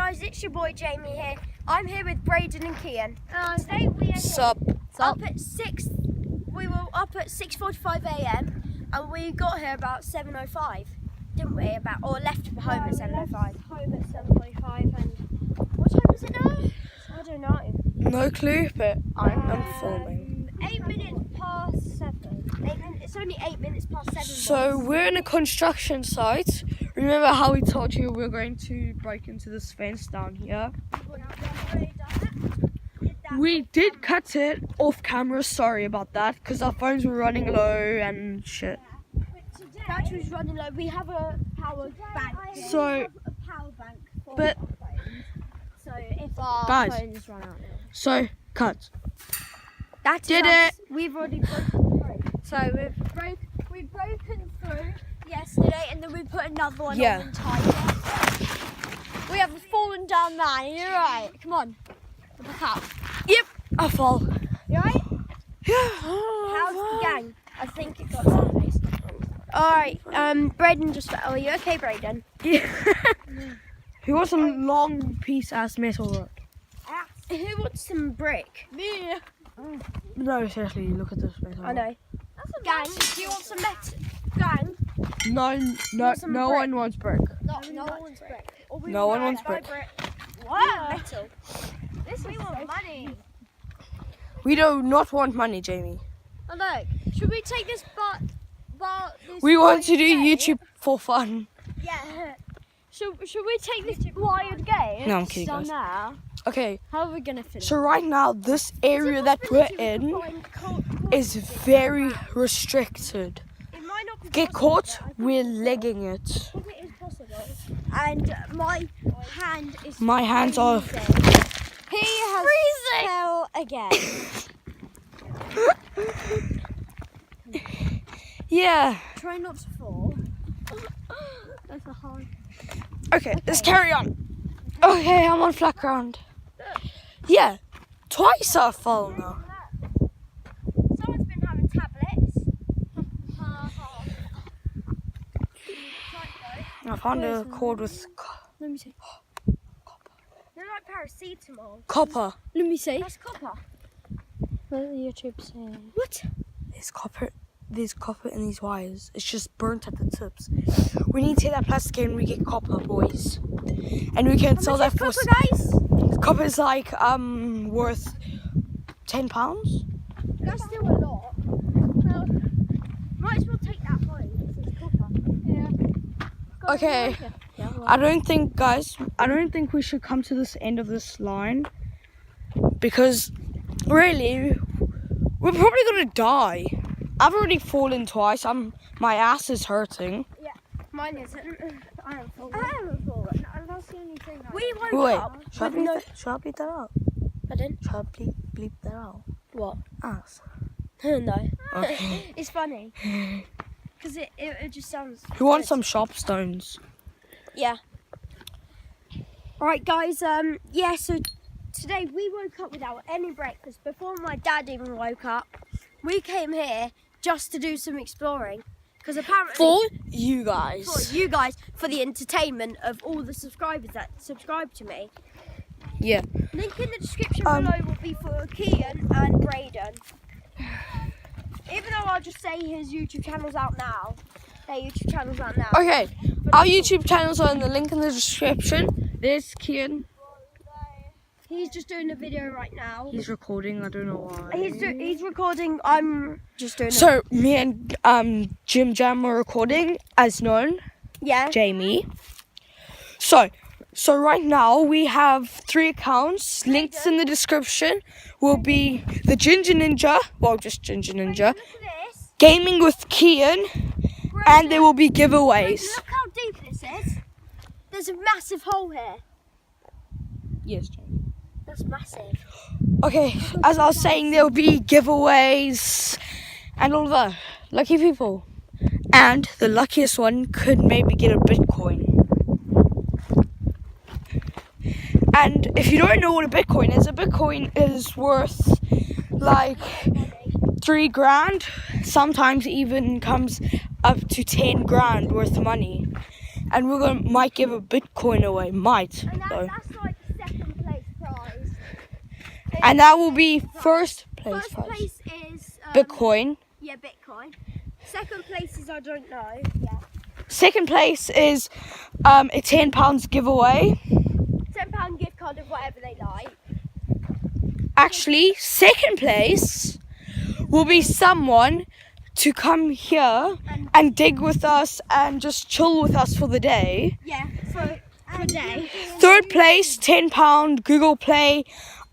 guys, it's your boy Jamie here. I'm here with Braden and Kian. Today we are up at 6. We were up at 6:45 a.m. and we got here about 7:05, didn't we? Or left home at 7:05. Home at 7:45 and what time is it now? I don't know. No clue, but I'm filming. 8 minutes past 7. It's only 8 minutes past 7. So we're in a construction site. Remember how we told you we're going to break into this fence down here? We did cut it off camera, sorry about that, because our phones were running low and shit. Battery's running low. We have a power bank. So, but So if our guys, phones run out. so cut. That Did us. it. We've already broken through. So we've broken through yesterday and then we put another one on and tied it. We have a fallen down man, you're right. Come on. Look up. Yep, I fall. You right? Yeah. How's the gang? I think it got to the place. Alright, Braden just fell. Are you okay, Braden? Yeah. Who wants a long piece ass metal rock? Who wants some brick? Me. No, seriously, look at this metal I know. That's a Gang, do you want some metal? Gang? No one wants brick. No one wants brick. No one wants brick. What? Metal. We want money. We do not want money, Jamie. Oh look, should we take this this We want to do game? YouTube for fun. Yeah. Should we take this wired game? No, I'm kidding, Down guys. there. Okay, How are we gonna finish? so right now, this area that we're in is very restricted. It might not be Get possible, caught, but we're legging it. I think it is possible. And my hand is My hands are... freezing. He has fell again. Yeah. Try not to fall. That's a hard. Okay, let's carry on. Okay, I'm on flat ground. Yeah, twice I fell now. Someone's been having tablets. I found a cord with Let me see. They're like paracetamol. copper. Let me see. That's copper. What did YouTube say? What? There's copper in these wires. It's just burnt at the tips. We need to take that plastic and we get copper, boys. And we can sell that for... guys? Copper is like worth £10. That's still a lot. Well, might as well take that home. It's copper. Yeah. Okay. I don't think we should come to this end of this line, because really we're probably gonna die. I've already fallen twice. My ass is hurting. Yeah, mine isn't. I haven't fallen. I haven't fallen. That's the only thing. We woke Wait, up. should I with no- bleep that out? Pardon? Should I bleep that out? What? Ass. No. Okay. It's funny. Because it just sounds... Who wants good. some sharp stones? Yeah. Alright guys, yeah, so today we woke up without any breakfast. Before my dad even woke up, we came here just to do some exploring. Because apparently... For you guys. For you guys, for the entertainment of all the subscribers that subscribe to me. Yeah. Link in the description below will be for Kian and Braden. Even though I'll just say his YouTube channel's out now. Their YouTube channel's out now. Okay, our YouTube channels are in the link in the description. There's Kian. He's just doing a video right now. He's recording. I don't know why. He's recording. I'm just doing it. So me and Jim Jam are recording, as known, Yeah. Jamie. So right now we have 3 accounts. Links in the description will be the Ginja Ninja, well just Ginja Ninja, Look at this. Gaming with Kian, and there will be giveaways. Look how deep this is. There's a massive hole here. Yes, Jamie. That's massive. Okay, as I was saying, there will be giveaways and all the lucky people. And the luckiest one could maybe get a Bitcoin. And if you don't know what a Bitcoin is worth like 3 grand. Sometimes it even comes up to 10 grand worth of money. and might give a Bitcoin away. Might And though. that's like the second place prize. And that will be first place First prize. place is Bitcoin. Yeah, Bitcoin. Second place is I don't know. Yeah. Second place is a £10 giveaway. £10 gift card of whatever they like. Actually, second place will be someone to come here and dig with us and just chill with us for the day. Yeah, for a day. Third place, £10 Google Play,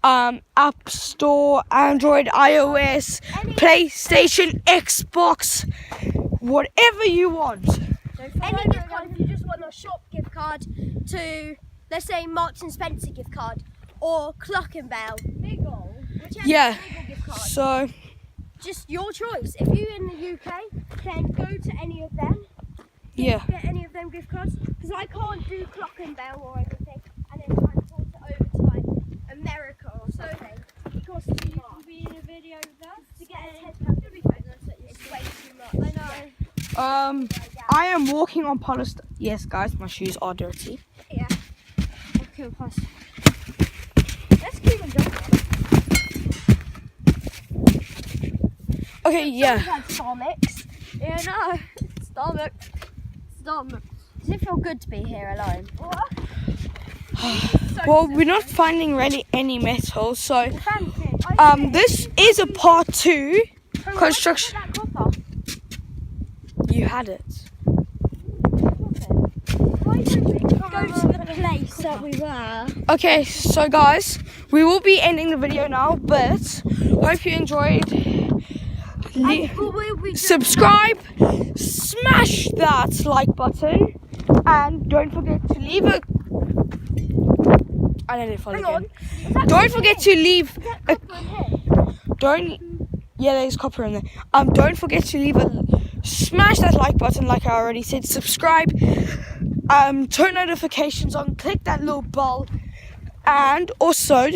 App Store, Android, iOS, PlayStation, Xbox, whatever you want. Any gift card, if you just want a shop gift card to, let's say, Marks and Spencer gift card or Clock and Bell. Whichever Yeah, gift card. so Just your choice. If you're in the UK, then go to any of them. yeah. Get any of them gift cards. Because I can't do Clock and Bell or anything and then transport it over to like America or something. It costs too much. Be in a video with us. To get a £10 gift card, it's way too much. I know. I am walking on polished. Yes, guys, my shoes are dirty. Yeah. Okay, pass. Let's keep them going. Okay, yeah. Had stomachs. Yeah, no. Stomach. Does it feel good to be here alone? Well, we're not finding really any metal, so Fancy. this is a part 2 construction. That copper. You had it. Why don't we go to the place that we were? Okay, so guys, we will be ending the video now, but hope you enjoyed. Subscribe, smash that like button, and don't forget to leave a. I didn't follow again. Don't forget to leave a. Don't. Yeah, there's copper in there. Don't forget to leave a. Smash that like button, like I already said. Subscribe. Turn notifications on. Click that little bell, and also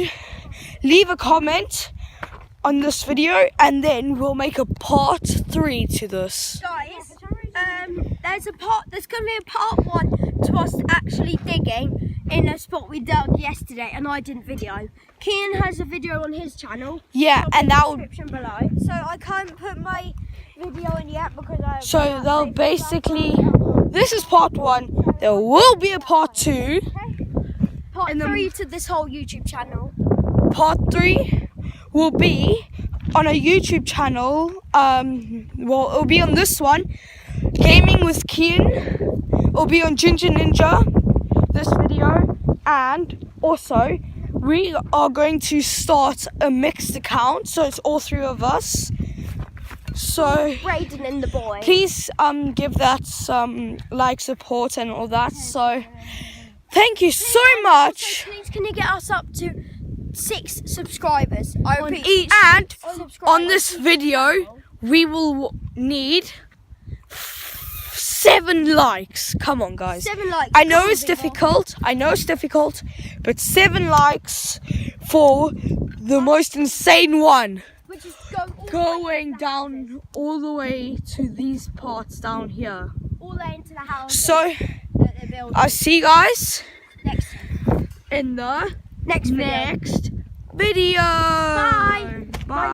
leave a comment on this video, and then we'll make a part 3 to this. Guys, there's going to be a part 1 to us actually digging in a spot we dug yesterday and I didn't video. Kian has a video on his channel. Yeah, and that will. Description below. So I can't put my video in yet because I. So they'll basically. This is part 1. There will be a part 2. Part And then- 3 to this whole YouTube channel. Part 3 will be on a YouTube channel. Well, it'll be on this one, Gaming with Kian. It'll be on Ginja Ninja, this video, and also we are going to start a mixed account, so it's all 3 of us. So Brayden and the boy. please give that some like support and all that. So thank you so much. Please can you get us up to 6 subscribers? I repeat, Each and subscribers. on this video we will need 7 likes. Come on, guys. 7 likes. I know Come it's on, people. difficult, but 7 likes for the most insane one. Which is going Going down all the way to these parts down here. all the way into the house. So that they're building. I'll see you guys Next in the next video. next video. Bye. Bye.